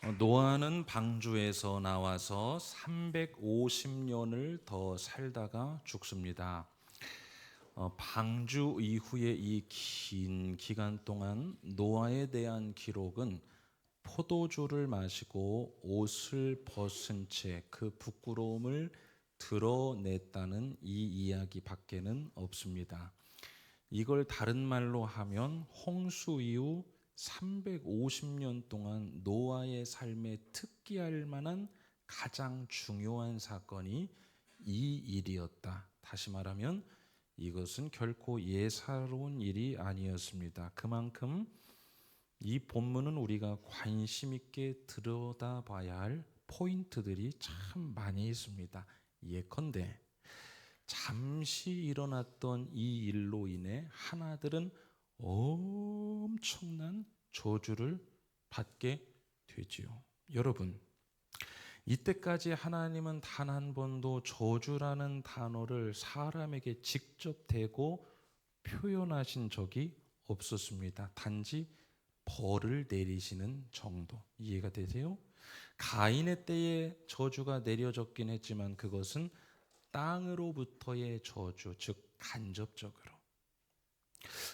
노아는 방주에서 나와서 350년을 더 살다가 죽습니다. 방주 이후에 이 긴 기간 동안 노아에 대한 기록은 포도주를 마시고 옷을 벗은 채 그 부끄러움을 드러냈다는 이 이야기밖에는 없습니다. 이걸 다른 말로 하면 홍수 이후 350년 동안 노아의 삶에 특기할 만한 가장 중요한 사건이 이 일이었다. 다시 말하면 이것은 결코 예사로운 일이 아니었습니다. 그만큼 이 본문은 우리가 관심 있게 들여다봐야 할 포인트들이 참 많이 있습니다. 예컨대 잠시 일어났던 이 일로 인해 하나들은 엄청난 저주를 받게 되지요. 여러분, 이때까지 하나님은 단 한 번도 저주라는 단어를 사람에게 직접 대고 표현하신 적이 없었습니다. 단지 벌을 내리시는 정도. 이해가 되세요? 가인의 때에 저주가 내려졌긴 했지만 그것은 땅으로부터의 저주, 즉 간접적으로.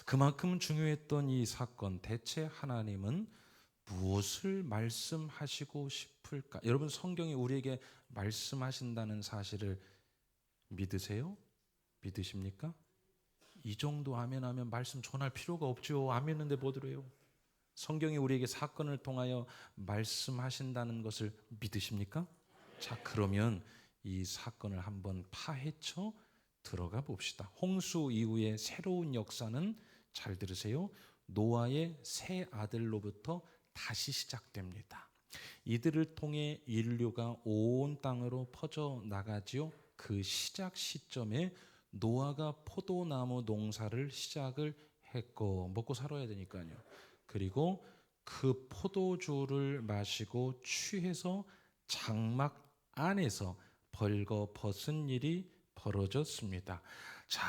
그만큼 중요했던 이 사건, 대체 하나님은 무엇을 말씀하시고 싶을까? 여러분, 성경이 우리에게 말씀하신다는 사실을 믿으세요? 믿으십니까? 이 정도 아멘 하면 말씀 전할 필요가 없죠. 아멘인데 뭐 들어요? 성경이 우리에게 사건을 통하여 말씀하신다는 것을 믿으십니까? 자, 그러면 이 사건을 한번 파헤쳐 들어가 봅시다. 홍수 이후의 새로운 역사는, 잘 들으세요, 노아의 세 아들로부터 다시 시작됩니다. 이들을 통해 인류가 온 땅으로 퍼져 나가지요. 그 시작 시점에 노아가 포도나무 농사를 시작을 했고, 먹고 살아야 되니까요. 그리고 그 포도주를 마시고 취해서 장막 안에서 벌거벗은 일이 벌어졌습니다. 자,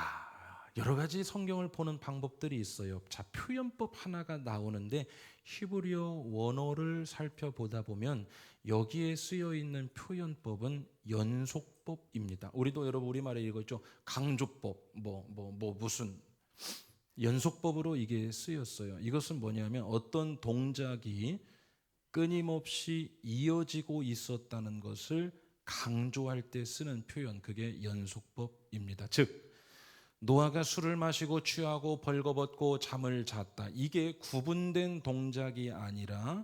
여러 가지 성경을 보는 방법들이 있어요. 자, 표현법 하나가 나오는데 히브리어 원어를 살펴보다 보면 여기에 쓰여 있는 표현법은 연속법입니다. 우리도 여러분 우리말에 이거 있죠. 강조법, 무슨 연속법으로 이게 쓰였어요. 이것은 뭐냐면 어떤 동작이 끊임없이 이어지고 있었다는 것을 강조할 때 쓰는 표현, 그게 연속법입니다. 즉 노아가 술을 마시고 취하고 벌거벗고 잠을 잤다. 이게 구분된 동작이 아니라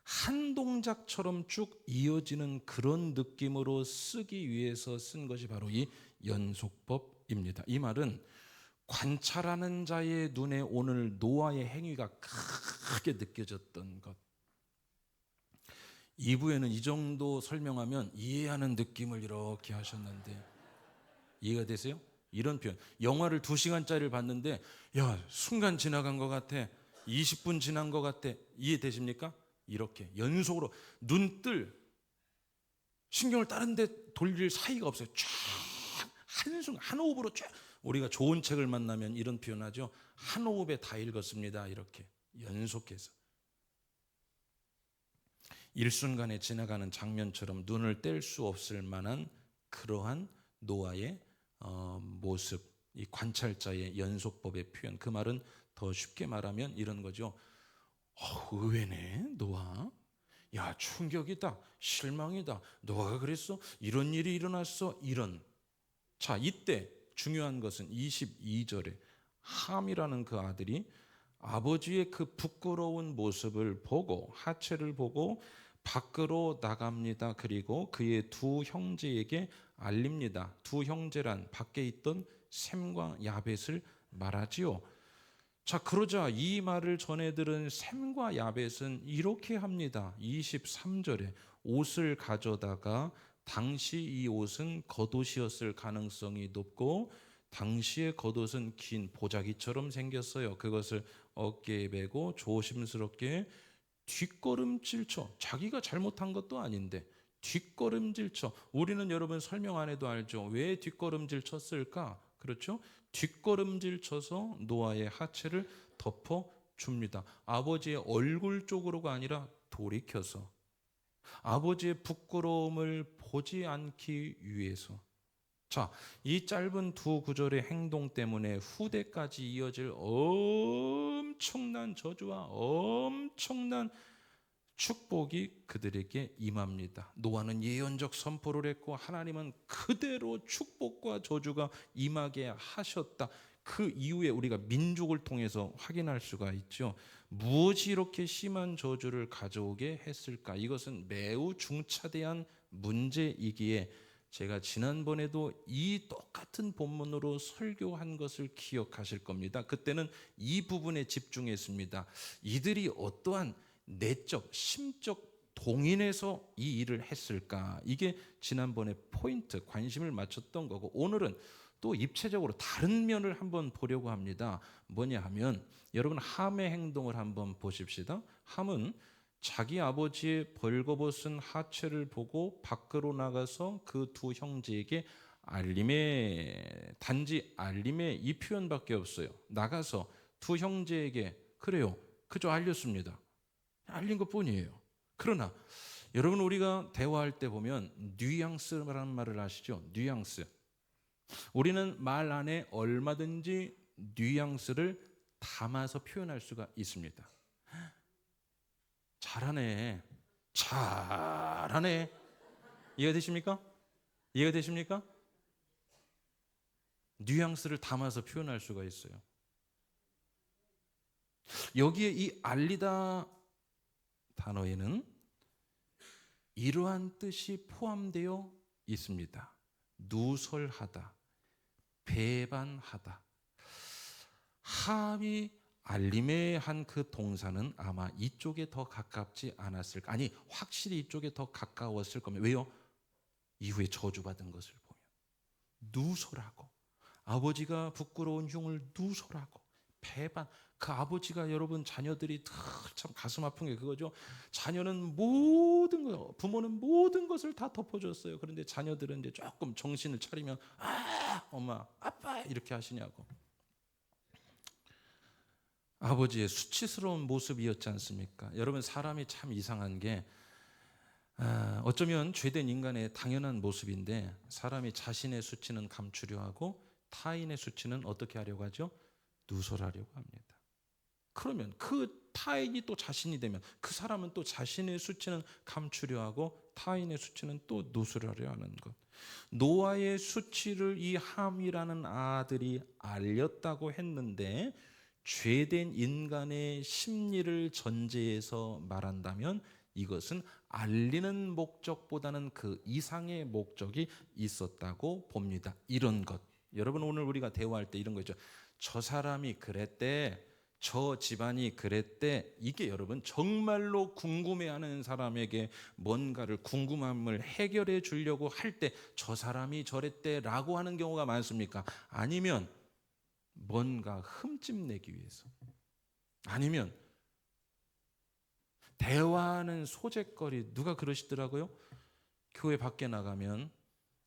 한 동작처럼 쭉 이어지는 그런 느낌으로 쓰기 위해서 쓴 것이 바로 이 연속법입니다. 이 말은 관찰하는 자의 눈에 오늘 노아의 행위가 크게 느껴졌던 것. 2부에는 이 정도 설명하면 이해하는 느낌을 이렇게 하셨는데 이해가 되세요? 이런 표현. 영화를 2시간짜리를 봤는데 야, 순간 지나간 것 같아. 20분 지난 것 같아. 이해되십니까? 이렇게 연속으로 눈뜰 신경을 다른 데 돌릴 사이가 없어요. 쫙 한순간 한 호흡으로 쫙. 우리가 좋은 책을 만나면 이런 표현하죠. 한 호흡에 다 읽었습니다. 이렇게 연속해서 일순간에 지나가는 장면처럼 눈을 뗄 수 없을 만한 그러한 노아의 모습, 이 관찰자의 연속법의 표현. 그 말은 더 쉽게 말하면 이런 거죠. 의외네 노아. 야, 충격이다, 실망이다. 노아가 그랬어? 이런 일이 일어났어? 이런. 자, 이때 중요한 것은 22절에 함이라는 그 아들이 아버지의 그 부끄러운 모습을 보고, 하체를 보고 밖으로 나갑니다. 그리고 그의 두 형제에게 알립니다. 두 형제란 밖에 있던 셈과 야벳을 말하지요. 자, 그러자 이 말을 전해 들은 셈과 야벳은 이렇게 합니다. 23절에 옷을 가져다가, 당시 이 옷은 겉옷이었을 가능성이 높고 당시의 겉옷은 긴 보자기처럼 생겼어요. 그것을 어깨에 메고 조심스럽게 뒷걸음질쳐, 자기가 잘못한 것도 아닌데 뒷걸음질쳐. 우리는 여러분 설명 안 해도 알죠. 왜 뒷걸음질 쳤을까? 그렇죠? 뒷걸음질 쳐서 노아의 하체를 덮어 줍니다. 아버지의 얼굴 쪽으로가 아니라 돌이켜서. 아버지의 부끄러움을 보지 않기 위해서. 자, 이 짧은 두 구절의 행동 때문에 후대까지 이어질 엄청난 저주와 엄청난 축복이 그들에게 임합니다. 노아는 예언적 선포를 했고 하나님은 그대로 축복과 저주가 임하게 하셨다. 그 이후에 우리가 민족을 통해서 확인할 수가 있죠. 무엇이 이렇게 심한 저주를 가져오게 했을까? 이것은 매우 중차대한 문제이기에 제가 지난번에도 이 똑같은 본문으로 설교한 것을 기억하실 겁니다. 그때는 이 부분에 집중했습니다. 이들이 어떠한 내적, 심적 동인에서 이 일을 했을까? 이게 지난번에 포인트, 관심을 맞췄던 거고, 오늘은 또 입체적으로 다른 면을 한번 보려고 합니다. 뭐냐 하면 여러분 함의 행동을 한번 보십시다. 함은 자기 아버지의 벌거벗은 하체를 보고 밖으로 나가서 그 두 형제에게 단지 알림에 이 표현밖에 없어요. 나가서 두 형제에게 그래요. 그저 알렸습니다. 알린 것뿐이에요. 그러나 여러분 우리가 대화할 때 보면 뉘앙스라는 말을 아시죠? 뉘앙스. 우리는 말 안에 얼마든지 뉘앙스를 담아서 표현할 수가 있습니다. 잘하네. 잘하네. 이해가 되십니까? 이해가 되십니까? 뉘앙스를 담아서 표현할 수가 있어요. 여기에 이 알리다 단어에는 이러한 뜻이 포함되어 있습니다. 누설하다, 배반하다. 함이 알림에 한 그 동사는 아마 이쪽에 더 가깝지 않았을까? 아니, 확실히 이쪽에 더 가까웠을 겁니다. 왜요? 이후에 저주받은 것을 보면 누설하고, 아버지가 부끄러운 흉을 누설하고, 배반. 그 아버지가 여러분 자녀들이 참 가슴 아픈 게 그거죠. 자녀는 모든 거, 부모는 모든 것을 다 덮어줬어요. 그런데 자녀들은 이제 조금 정신을 차리면 엄마, 아빠 이렇게 하시냐고. 아버지의 수치스러운 모습이었지 않습니까? 여러분 사람이 참 이상한 게 어쩌면 죄된 인간의 당연한 모습인데 사람이 자신의 수치는 감추려 하고 타인의 수치는 어떻게 하려고 하죠? 누설하려고 합니다. 그러면 그 타인이 또 자신이 되면 그 사람은 또 자신의 수치는 감추려 하고 타인의 수치는 또 누설하려 하는 것. 노아의 수치를 이 함이라는 아들이 알렸다고 했는데 죄된 인간의 심리를 전제해서 말한다면 이것은 알리는 목적보다는 그 이상의 목적이 있었다고 봅니다. 이런 것. 여러분 오늘 우리가 대화할 때 이런 거죠. 저 사람이 그랬대. 저 집안이 그랬대. 이게 여러분 정말로 궁금해하는 사람에게 뭔가를 궁금함을 해결해 주려고 할 때 저 사람이 저랬대라고 하는 경우가 많습니까? 아니면 뭔가 흠집 내기 위해서, 아니면 대화하는 소재거리. 누가 그러시더라고요. 교회 밖에 나가면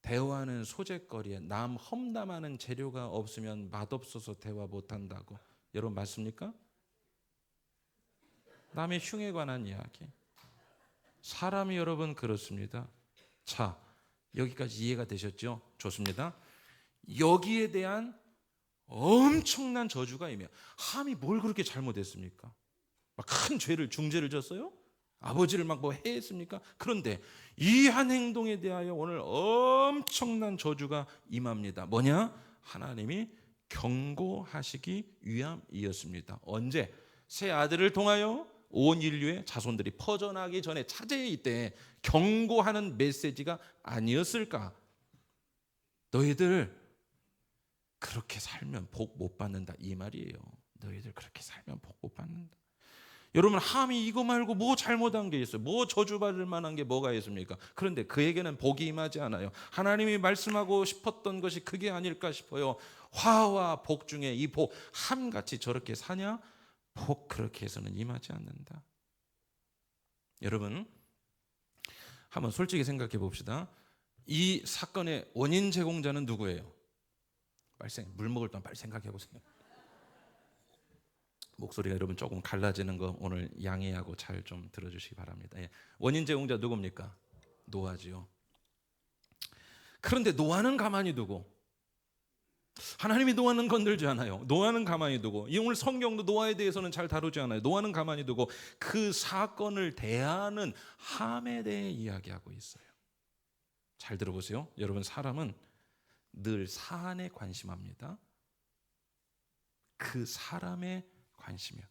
대화하는 소재거리에 남 험담하는 재료가 없으면 맛없어서 대화 못한다고. 여러분 맞습니까? 남의 흉에 관한 이야기. 사람이 여러분 그렇습니다. 자, 여기까지 이해가 되셨죠? 좋습니다. 여기에 대한 엄청난 저주가 임해요. 함이 뭘 그렇게 잘못했습니까? 막 큰 죄를 중죄를 졌어요? 아버지를 막 뭐 해했습니까? 그런데 이 한 행동에 대하여 오늘 엄청난 저주가 임합니다. 뭐냐? 하나님이 경고하시기 위함이었습니다. 언제? 새 아들을 통하여 온 인류의 자손들이 퍼져나기 전에 차제에 이때 경고하는 메시지가 아니었을까? 너희들 그렇게 살면 복 못 받는다 이 말이에요. 너희들 그렇게 살면 복 못 받는다. 여러분 함이 이거 말고 뭐 잘못한 게 있어요? 뭐 저주받을 만한 게 뭐가 있습니까? 그런데 그에게는 복이 임하지 않아요. 하나님이 말씀하고 싶었던 것이 그게 아닐까 싶어요. 화와 복 중에 이 복, 함같이 저렇게 사냐? 복 그렇게 해서는 임하지 않는다. 여러분 한번 솔직히 생각해 봅시다. 이 사건의 원인 제공자는 누구예요? 물 먹을 동안 빨리 생각해 보세요. 목소리가 여러분 조금 갈라지는 거 오늘 양해하고 잘 좀 들어주시기 바랍니다. 예. 원인 제공자 누굽니까? 노아지요. 그런데 노아는 가만히 두고, 하나님이 노아는 건들지 않아요. 노아는 가만히 두고, 이 오늘 성경도 노아에 대해서는 잘 다루지 않아요. 노아는 가만히 두고 그 사건을 대하는 함에 대해 이야기하고 있어요. 잘 들어보세요. 여러분, 사람은 늘 사안에 관심합니다. 그 사람의 관심이야.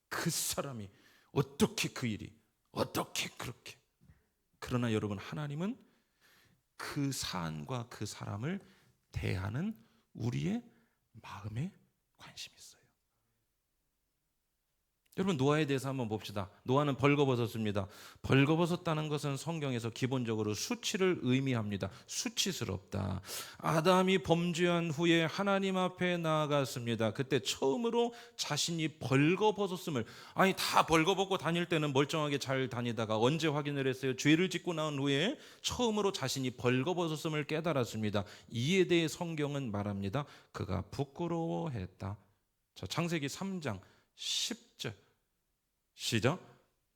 그 사람이 어떻게, 그 일이 어떻게 그렇게. 그러나 여러분, 하나님은 그 사안과 그 사람을 대하는 우리의 마음에 관심이 있어요. 여러분, 노아에 대해서 한번 봅시다. 노아는 벌거벗었습니다. 벌거벗었다는 것은 성경에서 기본적으로 수치를 의미합니다. 수치스럽다. 아담이 범죄한 후에 하나님 앞에 나아갔습니다. 그때 처음으로 자신이 벌거벗었음을, 아니 다 벌거벗고 다닐 때는 멀쩡하게 잘 다니다가 언제 확인을 했어요? 죄를 짓고 나온 후에 처음으로 자신이 벌거벗었음을 깨달았습니다. 이에 대해 성경은 말합니다. 그가 부끄러워했다. 자, 창세기 3장 10절 시작.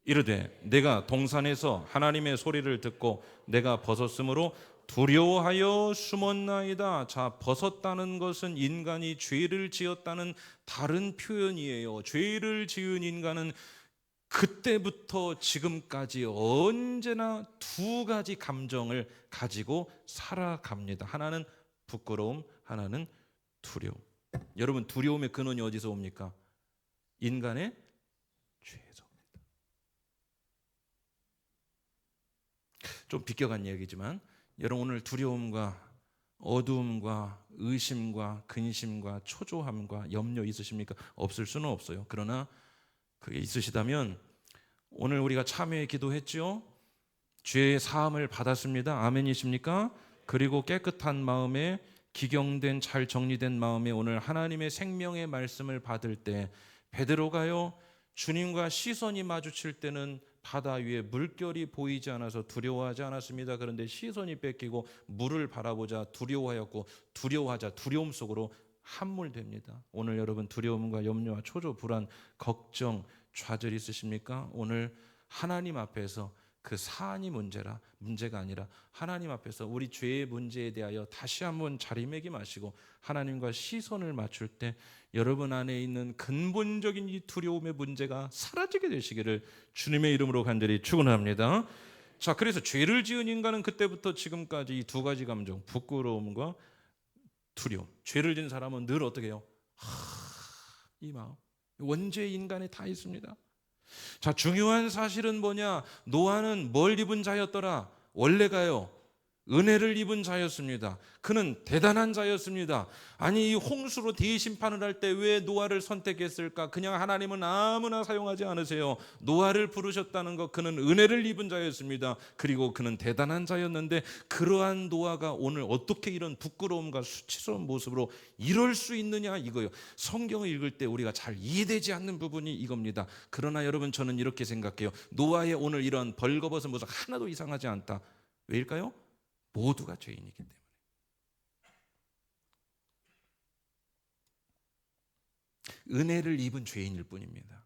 이르되 내가 동산에서 하나님의 소리를 듣고 내가 벗었으므로 두려워하여 숨었나이다. 자, 벗었다는 것은 인간이 죄를 지었다는 다른 표현이에요. 죄를 지은 인간은 그때부터 지금까지 언제나 두 가지 감정을 가지고 살아갑니다. 하나는 부끄러움, 하나는 두려움. 여러분, 두려움의 근원이 어디서 옵니까? 인간의 죄에서입니다. 좀 비껴간 얘기지만 여러분, 오늘 두려움과 어두움과 의심과 근심과 초조함과 염려 있으십니까? 없을 수는 없어요. 그러나 그게 있으시다면 오늘 우리가 참회의 기도했죠? 죄의 사함을 받았습니다. 아멘이십니까? 그리고 깨끗한 마음에, 기경된 잘 정리된 마음에 오늘 하나님의 생명의 말씀을 받을 때 베드로가요, 주님과 시선이 마주칠 때는 바다 위에 물결이 보이지 않아서 두려워하지 않았습니다. 그런데 시선이 뺏기고 물을 바라보자 두려워하였고, 두려워하자 두려움 속으로 함몰됩니다. 오늘 여러분, 두려움과 염려와 초조, 불안, 걱정, 좌절 있으십니까? 오늘 하나님 앞에서 그 사안이 문제가 아니라 하나님 앞에서 우리 죄의 문제에 대하여 다시 한번 자리매김하시고 하나님과 시선을 맞출 때 여러분 안에 있는 근본적인 이 두려움의 문제가 사라지게 되시기를 주님의 이름으로 간절히 축원합니다. 자, 그래서 죄를 지은 인간은 그때부터 지금까지 이 두 가지 감정, 부끄러움과 두려움. 죄를 지은 사람은 늘 어떻게 해요? 이 마음, 원죄 인간에 다 있습니다. 자, 중요한 사실은 뭐냐? 노아는 뭘 입은 자였더라? 원래가요, 은혜를 입은 자였습니다. 그는 대단한 자였습니다. 아니, 이 홍수로 대심판을 할 때 왜 노아를 선택했을까? 그냥 하나님은 아무나 사용하지 않으세요. 노아를 부르셨다는 것, 그는 은혜를 입은 자였습니다. 그리고 그는 대단한 자였는데 그러한 노아가 오늘 어떻게 이런 부끄러움과 수치스러운 모습으로 이럴 수 있느냐, 이거요. 성경을 읽을 때 우리가 잘 이해되지 않는 부분이 이겁니다. 그러나 여러분, 저는 이렇게 생각해요. 노아의 오늘 이런 벌거벗은 모습 하나도 이상하지 않다. 왜일까요? 모두가 죄인이기 때문에. 은혜를 입은 죄인일 뿐입니다.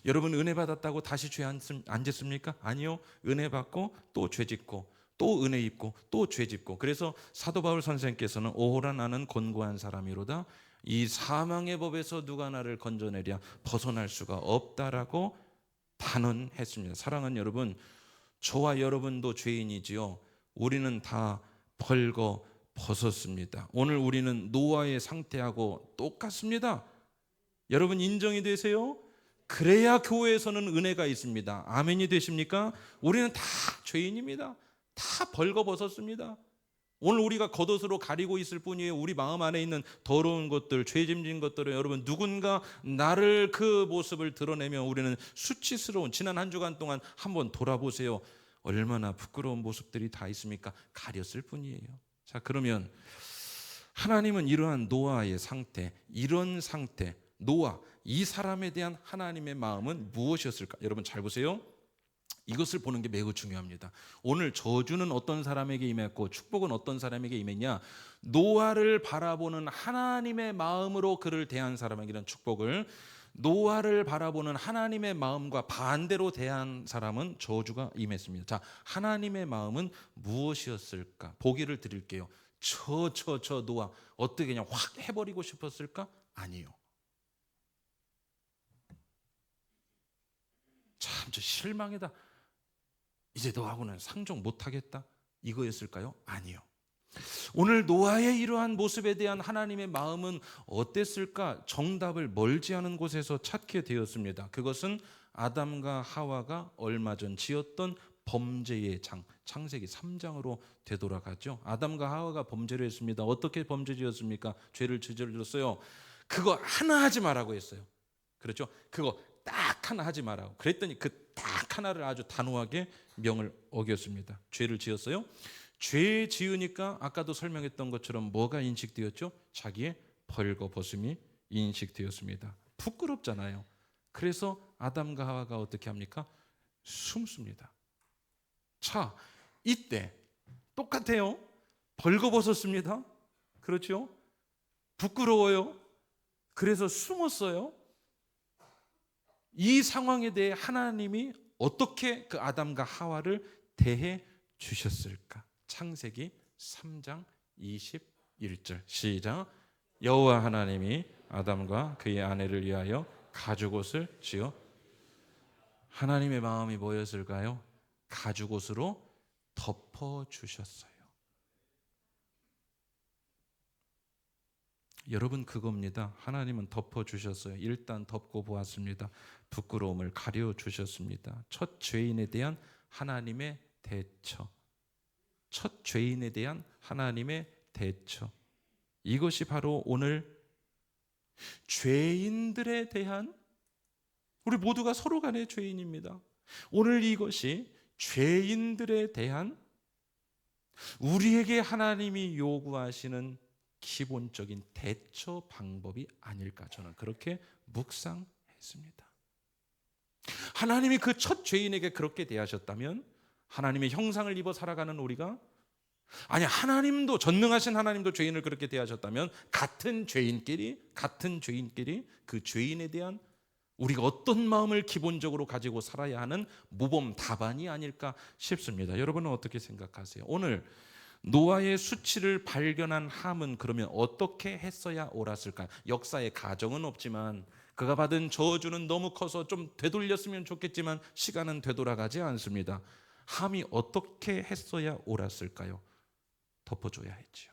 여러분, 은혜 받았다고 다시 죄 안 짓습니까? 아니요. 은혜 받고 또 죄 짓고 또 은혜 입고 또 죄 짓고. 그래서 사도 바울 선생님께서는 오호라 나는 곤고한 사람이로다. 이 사망의 법에서 누가 나를 건져내랴. 벗어날 수가 없다라고 단언했습니다. 사랑하는 여러분, 저와 여러분도 죄인이지요. 우리는 다 벌거 벗었습니다. 오늘 우리는 노아의 상태하고 똑같습니다. 여러분, 인정이 되세요? 그래야 교회에서는 은혜가 있습니다. 아멘이 되십니까? 우리는 다 죄인입니다. 다 벌거 벗었습니다. 오늘 우리가 겉옷으로 가리고 있을 뿐이에요. 우리 마음 안에 있는 더러운 것들, 죄짐진 것들을 여러분, 누군가 나를 그 모습을 드러내면 우리는 수치스러운, 지난 한 주간 동안 한번 돌아보세요. 얼마나 부끄러운 모습들이 다 있습니까? 가렸을 뿐이에요. 자, 그러면 하나님은 이러한 노아의 상태, 이런 상태, 노아, 이 사람에 대한 하나님의 마음은 무엇이었을까? 여러분 잘 보세요. 이것을 보는 게 매우 중요합니다. 오늘 저주는 어떤 사람에게 임했고 축복은 어떤 사람에게 임했냐? 노아를 바라보는 하나님의 마음으로 그를 대한 사람에게는 축복을, 노아를 바라보는 하나님의 마음과 반대로 대한 사람은 저주가 임했습니다. 자, 하나님의 마음은 무엇이었을까? 보기를 드릴게요. 저 노아 어떻게 그냥 확 해버리고 싶었을까? 아니요. 참 저 실망이다. 이제 너하고는 상종 못하겠다. 이거였을까요? 아니요. 오늘 노아의 이러한 모습에 대한 하나님의 마음은 어땠을까? 정답을 멀지 않은 곳에서 찾게 되었습니다. 그것은 아담과 하와가 얼마 전 지었던 범죄의 장, 창세기 3장으로 되돌아가죠. 아담과 하와가 범죄를 했습니다. 어떻게 범죄 지었습니까? 죄를 저질렀어요. 그거 하나 하지 말라고 했어요. 그렇죠? 그거 딱 하나 하지 말라고. 그랬더니 그 딱 하나를 아주 단호하게 명을 어겼습니다. 죄를 지었어요. 죄 지으니까 아까도 설명했던 것처럼 뭐가 인식되었죠? 자기의 벌거벗음이 인식되었습니다. 부끄럽잖아요. 그래서 아담과 하와가 어떻게 합니까? 숨습니다. 자, 이때 똑같아요. 벌거벗었습니다. 그렇죠? 부끄러워요. 그래서 숨었어요. 이 상황에 대해 하나님이 어떻게 그 아담과 하와를 대해 주셨을까? 창세기 3장 21절 시작. 여호와 하나님이 아담과 그의 아내를 위하여 가죽옷을 지어. 하나님의 마음이 뭐였을까요? 가죽옷으로 덮어주셨어요. 여러분 그겁니다. 하나님은 덮어주셨어요. 일단 덮고 보았습니다. 부끄러움을 가려주셨습니다. 첫 죄인에 대한 하나님의 대처, 첫 죄인에 대한 하나님의 대처, 이것이 바로 오늘 죄인들에 대한, 우리 모두가 서로 간의 죄인입니다. 오늘 이것이 죄인들에 대한 우리에게 하나님이 요구하시는 기본적인 대처 방법이 아닐까, 저는 그렇게 묵상했습니다. 하나님이 그 첫 죄인에게 그렇게 대하셨다면 하나님의 형상을 입어 살아가는 우리가, 아니 하나님도, 전능하신 하나님도 죄인을 그렇게 대하셨다면 같은 죄인끼리 그 죄인에 대한 우리가 어떤 마음을 기본적으로 가지고 살아야 하는 모범 답안이 아닐까 싶습니다. 여러분은 어떻게 생각하세요? 오늘 노아의 수치를 발견한 함은 그러면 어떻게 했어야 옳았을까? 역사에 가정은 없지만 그가 받은 저주는 너무 커서 좀 되돌렸으면 좋겠지만 시간은 되돌아가지 않습니다. 함이 어떻게 했어야 옳았을까요? 덮어줘야 했지요.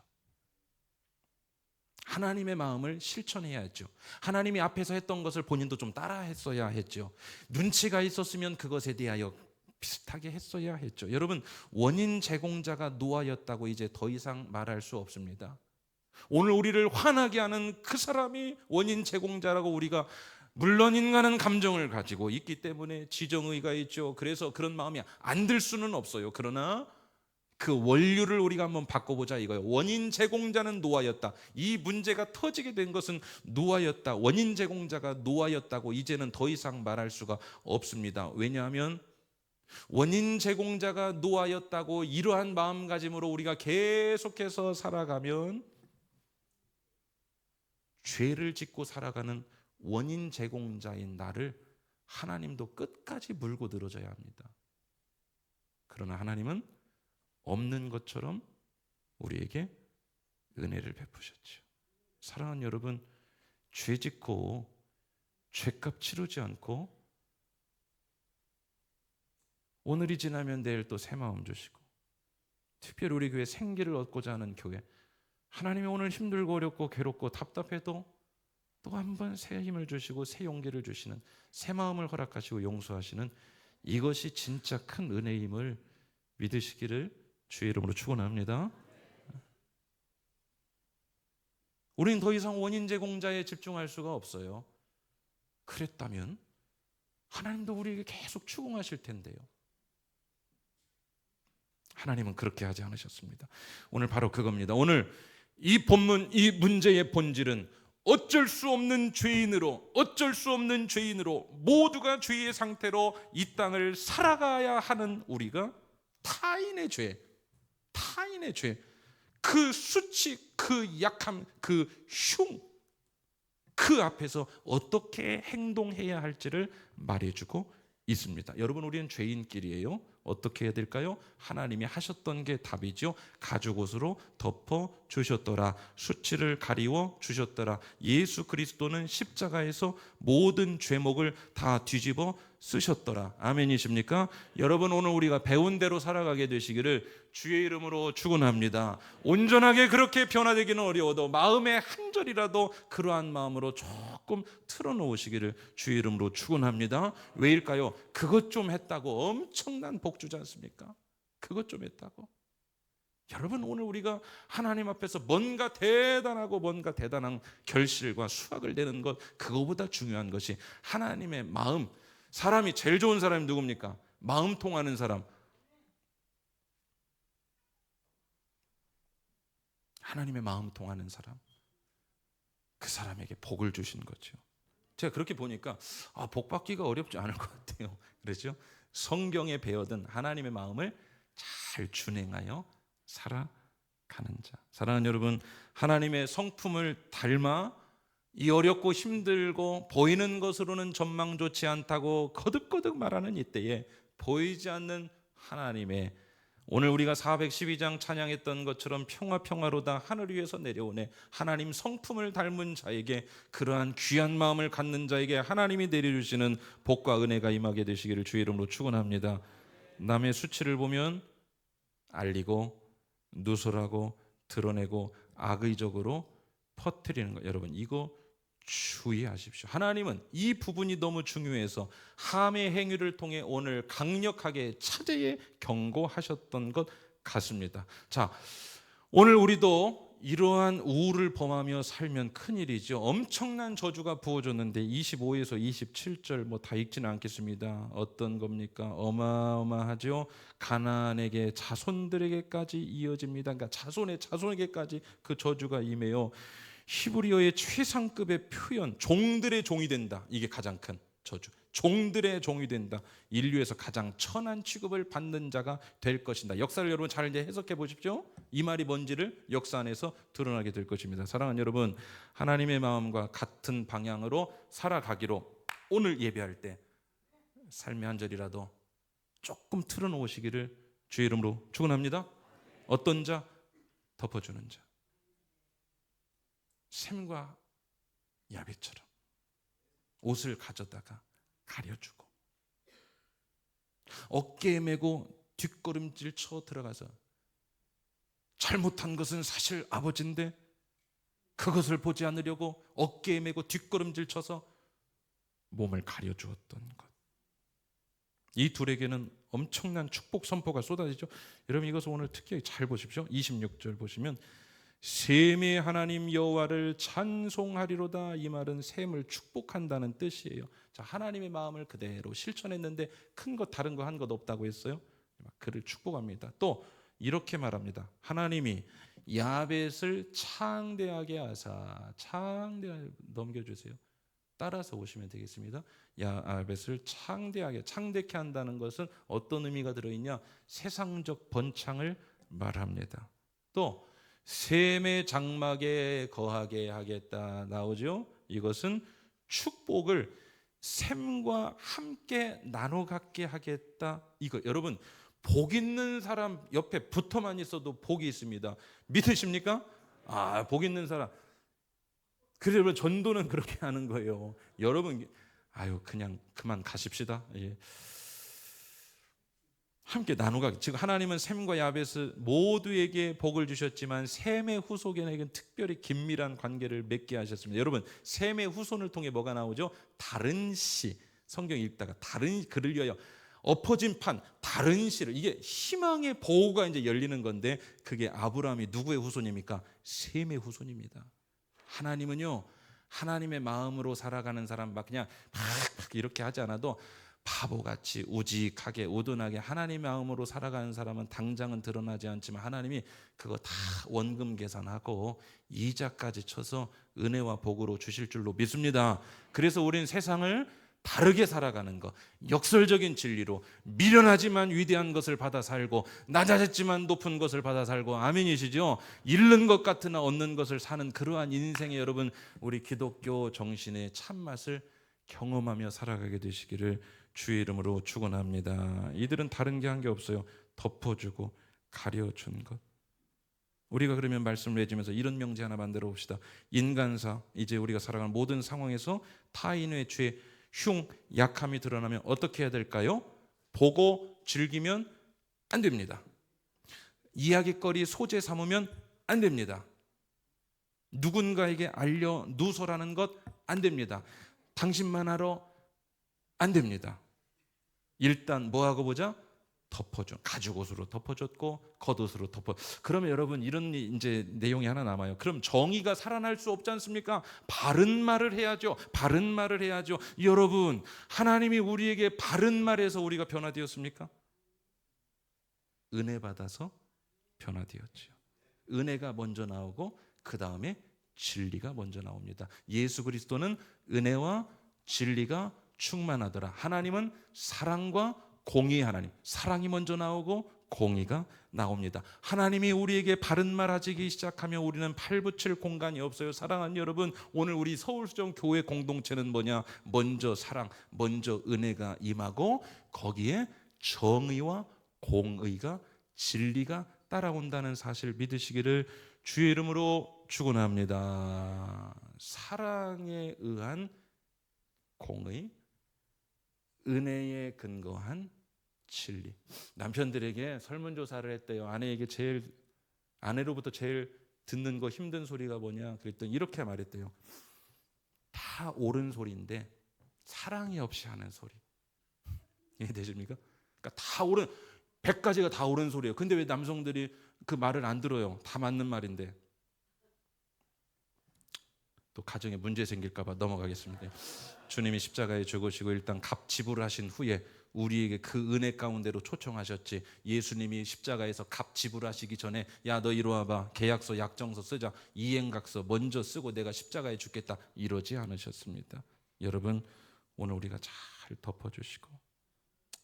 하나님의 마음을 실천해야 했죠. 하나님이 앞에서 했던 것을 본인도 좀 따라 했어야 했죠. 눈치가 있었으면 그것에 대하여 비슷하게 했어야 했죠. 여러분, 원인 제공자가 노아였다고 이제 더 이상 말할 수 없습니다. 오늘 우리를 화나게 하는 그 사람이 원인 제공자라고 우리가, 물론 인간은 감정을 가지고 있기 때문에 지정의가 있죠. 그래서 그런 마음이 안 들 수는 없어요. 그러나 그 원류를 우리가 한번 바꿔보자 이거예요. 원인 제공자는 노아였다. 이 문제가 터지게 된 것은 노아였다. 원인 제공자가 노아였다고 이제는 더 이상 말할 수가 없습니다. 왜냐하면 원인 제공자가 노아였다고 이러한 마음가짐으로 우리가 계속해서 살아가면 죄를 짓고 살아가는 원인 제공자인 나를 하나님도 끝까지 물고 늘어져야 합니다. 그러나 하나님은 없는 것처럼 우리에게 은혜를 베푸셨죠. 사랑하는 여러분, 죄 짓고 죄값 치르지 않고 오늘이 지나면 내일 또 새 마음 주시고, 특별히 우리 교회 생기를 얻고자 하는 교회, 하나님이 오늘 힘들고 어렵고 괴롭고 답답해도 또 한 번 새 힘을 주시고 새 용기를 주시는, 새 마음을 허락하시고 용서하시는, 이것이 진짜 큰 은혜임을 믿으시기를 주의 이름으로 축원합니다. 우리는 더 이상 원인 제공자에 집중할 수가 없어요. 그랬다면 하나님도 우리에게 계속 추궁하실 텐데요. 하나님은 그렇게 하지 않으셨습니다. 오늘 바로 그겁니다. 오늘 이 본문, 이 문제의 본질은 어쩔 수 없는 죄인으로 모두가 죄의 상태로 이 땅을 살아가야 하는 우리가 타인의 죄, 그 수치, 그 약함, 그 흉, 그 앞에서 어떻게 행동해야 할지를 말해주고 있습니다. 여러분, 우리는 죄인끼리예요. 어떻게 해야 될까요? 하나님이 하셨던 게 답이죠. 가죽옷으로 덮어 주셨더라. 수치를 가리워 주셨더라. 예수 그리스도는 십자가에서 모든 죄목을 다 뒤집어 쓰셨더라. 아멘이십니까? 여러분, 오늘 우리가 배운 대로 살아가게 되시기를 주의 이름으로 축원합니다. 온전하게 그렇게 변화되기는 어려워도 마음의 한 절이라도 그러한 마음으로 조금 틀어놓으시기를 주의 이름으로 축원합니다. 왜일까요? 그것 좀 했다고 엄청난 복 주지 않습니까? 그것 좀 했다고. 여러분, 오늘 우리가 하나님 앞에서 뭔가 대단한 결실과 수확을 내는 것, 그거보다 중요한 것이 하나님의 마음. 사람이 제일 좋은 사람이 누굽니까? 마음 통하는 사람. 하나님의 마음 통하는 사람, 그 사람에게 복을 주신 거죠. 제가 그렇게 보니까 복 받기가 어렵지 않을 것 같아요. 그렇죠? 성경에 배워든 하나님의 마음을 잘 준행하여 살아가는 자. 사랑하는 여러분, 하나님의 성품을 닮아 이 어렵고 힘들고 보이는 것으로는 전망 좋지 않다고 거듭거듭 말하는 이때에 보이지 않는 하나님의, 오늘 우리가 412장 찬양했던 것처럼 평화로다 하늘 위에서 내려오네, 하나님 성품을 닮은 자에게, 그러한 귀한 마음을 갖는 자에게 하나님이 내려주시는 복과 은혜가 임하게 되시기를 주의 이름으로 축원합니다. 남의 수치를 보면 알리고 누설하고 드러내고 악의적으로 퍼뜨리는 것, 여러분 이거 주의하십시오. 하나님은 이 부분이 너무 중요해서 함의 행위를 통해 오늘 강력하게 차제에 경고하셨던 것 같습니다. 자, 오늘 우리도 이러한 우울을 범하며 살면 큰일이죠. 엄청난 저주가 부어졌는데 25에서 27절 다 읽지는 않겠습니다. 어떤 겁니까? 어마어마하죠. 가나안에게 자손들에게까지 이어집니다. 그러니까 자손에게까지 그 저주가 임해요. 히브리어의 최상급의 표현, 종들의 종이 된다. 이게 가장 큰 저주. 종들의 종이 된다. 인류에서 가장 천한 취급을 받는 자가 될 것이다. 역사를 여러분 잘 이제 해석해 보십시오. 이 말이 뭔지를 역사 안에서 드러나게 될 것입니다. 사랑하는 여러분, 하나님의 마음과 같은 방향으로 살아가기로 오늘 예배할 때 삶의 한 절이라도 조금 틀어놓으시기를 주의 이름으로 축원합니다. 어떤 자? 덮어주는 자. 샘과 야베처럼 옷을 가져다가 가려주고, 어깨에 메고 뒷걸음질 쳐 들어가서 잘못한 것은 사실 아버지인데 그것을 보지 않으려고 어깨에 메고 뒷걸음질 쳐서 몸을 가려주었던 것. 이 둘에게는 엄청난 축복 선포가 쏟아지죠. 여러분, 이것을 오늘 특히 잘 보십시오. 26절 보시면 셈의 하나님 여호와를 찬송하리로다. 이 말은 셈을 축복한다는 뜻이에요. 자, 하나님의 마음을 그대로 실천했는데 큰 것 다른 거 한 것 없다고 했어요. 그를 축복합니다. 또 이렇게 말합니다. 하나님이 야벳을 창대하게 하사, 창대하게 넘겨주세요. 따라서 오시면 되겠습니다. 야벳을 창대케 한다는 것은 어떤 의미가 들어있냐? 세상적 번창을 말합니다. 또 셈의 장막에 거하게 하겠다 나오죠. 이것은 축복을 셈과 함께 나눠 갖게 하겠다. 이거 여러분, 복 있는 사람 옆에 붙어만 있어도 복이 있습니다. 믿으십니까? 복 있는 사람. 그래서 여러분, 전도는 그렇게 하는 거예요. 여러분, 그냥 그만 가십시다. 예. 함께 나누가. 지금 하나님은 셈과 야벳을 모두에게 복을 주셨지만 셈의 후손에게는 특별히 긴밀한 관계를 맺게 하셨습니다. 여러분, 셈의 후손을 통해 뭐가 나오죠? 다른 씨. 성경 읽다가 다른, 그를 위하여 엎어진 판, 다른 씨를, 이게 희망의 보호가 이제 열리는 건데, 그게 아브라함이 누구의 후손입니까? 셈의 후손입니다. 하나님은요, 하나님의 마음으로 살아가는 사람 그냥 막 이렇게 하지 않아도 바보같이 우직하게 우둔하게 하나님 마음으로 살아가는 사람은 당장은 드러나지 않지만 하나님이 그거 다 원금 계산하고 이자까지 쳐서 은혜와 복으로 주실 줄로 믿습니다. 그래서 우리는 세상을 다르게 살아가는 것, 역설적인 진리로 미련하지만 위대한 것을 받아 살고 낮아졌지만 높은 것을 받아 살고, 아멘이시죠? 잃는 것 같으나 얻는 것을 사는 그러한 인생에 여러분, 우리 기독교 정신의 참맛을 경험하며 살아가게 되시기를 주의 이름으로 축원합니다. 이들은 다른 게 한 게 없어요. 덮어주고 가려준 것. 우리가 그러면 말씀을 해주면서 이런 명제 하나 만들어 봅시다. 인간사, 이제 우리가 살아가는 모든 상황에서 타인의 죄, 흉, 약함이 드러나면 어떻게 해야 될까요? 보고 즐기면 안 됩니다. 이야기거리 소재 삼으면 안 됩니다. 누군가에게 알려 누설하는 것 안 됩니다. 당신만 알아 안 됩니다. 일단 뭐 하고 보자? 덮어줘. 가죽옷으로 덮어줬고 겉옷으로 덮어. 그러면 여러분 이런 이제 내용이 하나 남아요. 그럼 정의가 살아날 수 없지 않습니까? 바른 말을 해야죠. 바른 말을 해야죠. 여러분, 하나님이 우리에게 바른 말에서 우리가 변화되었습니까? 은혜 받아서 변화되었죠. 은혜가 먼저 나오고 그 다음에 진리가 먼저 나옵니다. 예수 그리스도는 은혜와 진리가 충만하더라. 하나님은 사랑과 공의의 하나님, 사랑이 먼저 나오고 공의가 나옵니다. 하나님이 우리에게 바른 말 하시기 시작하면 우리는 팔붙일 공간이 없어요. 사랑하는 여러분, 오늘 우리 서울수정 교회 공동체는 뭐냐? 먼저 사랑, 먼저 은혜가 임하고 거기에 정의와 공의가, 진리가 따라온다는 사실 믿으시기를 주의 이름으로 축원합니다. 사랑에 의한 공의, 은혜에 근거한 진리. 남편들에게 설문조사를 했대요. 아내로부터 제일 듣는 거 힘든 소리가 뭐냐? 그랬더니 이렇게 말했대요. 다 옳은 소리인데 사랑이 없이 하는 소리. 이해되십니까? 그러니까 다 옳은, 100가지가 다 옳은 소리예요. 근데 왜 남성들이 그 말을 안 들어요? 다 맞는 말인데. 또 가정에 문제 생길까 봐 넘어가겠습니다. 주님이 십자가에 죽으시고 일단 값 지불하신 후에 우리에게 그 은혜 가운데로 초청하셨지. 예수님이 십자가에서 값 지불하시기 전에 야, 너 이리 와봐, 계약서 약정서 쓰자, 이행각서 먼저 쓰고 내가 십자가에 죽겠다, 이러지 않으셨습니다. 여러분, 오늘 우리가 잘 덮어주시고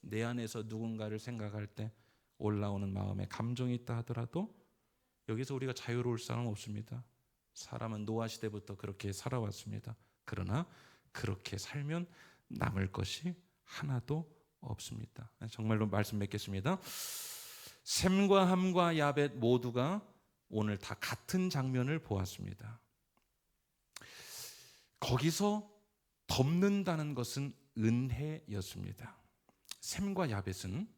내 안에서 누군가를 생각할 때 올라오는 마음에 감정이 있다 하더라도 여기서 우리가 자유로울 사람은 없습니다. 사람은 노아 시대부터 그렇게 살아왔습니다. 그러나 그렇게 살면 남을 것이 하나도 없습니다. 정말로 말씀 맺겠습니다. 셈과 함과 야벳 모두가 오늘 다 같은 장면을 보았습니다. 거기서 덮는다는 것은 은혜였습니다. 셈과 야벳은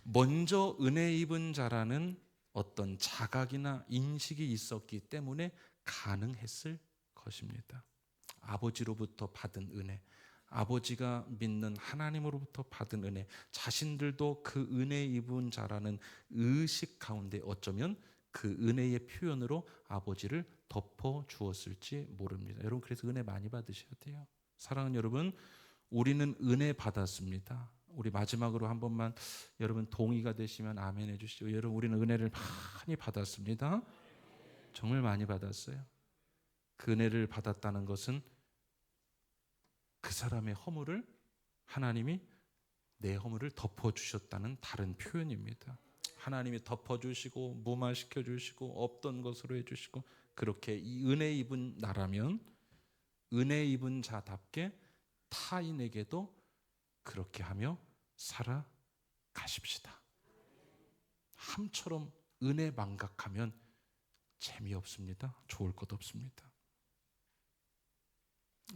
먼저 은혜 입은 자라는 어떤 자각이나 인식이 있었기 때문에 가능했을 것입니다. 아버지로부터 받은 은혜, 아버지가 믿는 하나님으로부터 받은 은혜, 자신들도 그 은혜 입은 자라는 의식 가운데 어쩌면 그 은혜의 표현으로 아버지를 덮어 주었을지 모릅니다. 여러분, 그래서 은혜 많이 받으셔야 돼요. 사랑하는 여러분, 우리는 은혜 받았습니다. 우리 마지막으로 한 번만 여러분 동의가 되시면 아멘 해주시죠. 여러분, 우리는 은혜를 많이 받았습니다. 정말 많이 받았어요. 그 은혜를 받았다는 것은 그 사람의 허물을 하나님이 내 허물을 덮어주셨다는 다른 표현입니다. 하나님이 덮어주시고 무마시켜주시고 없던 것으로 해주시고, 그렇게 이 은혜 입은 나라면 은혜 입은 자답게 타인에게도 그렇게 하며 살아가십시다. 함처럼 은혜 망각하면 재미없습니다. 좋을 것 없습니다.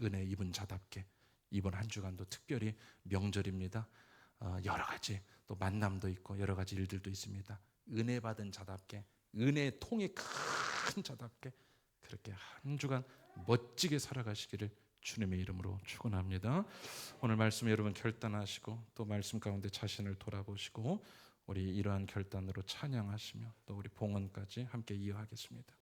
은혜 입은 자답게 이번 한 주간도 특별히 명절입니다. 여러 가지 또 만남도 있고 여러 가지 일들도 있습니다. 은혜 받은 자답게, 은혜 통이 큰 자답게 그렇게 한 주간 멋지게 살아가시기를 주님의 이름으로 축원합니다. 오늘 말씀 여러분 결단하시고 또 말씀 가운데 자신을 돌아보시고 우리 이러한 결단으로 찬양하시며 또 우리 봉헌까지 함께 이어하겠습니다.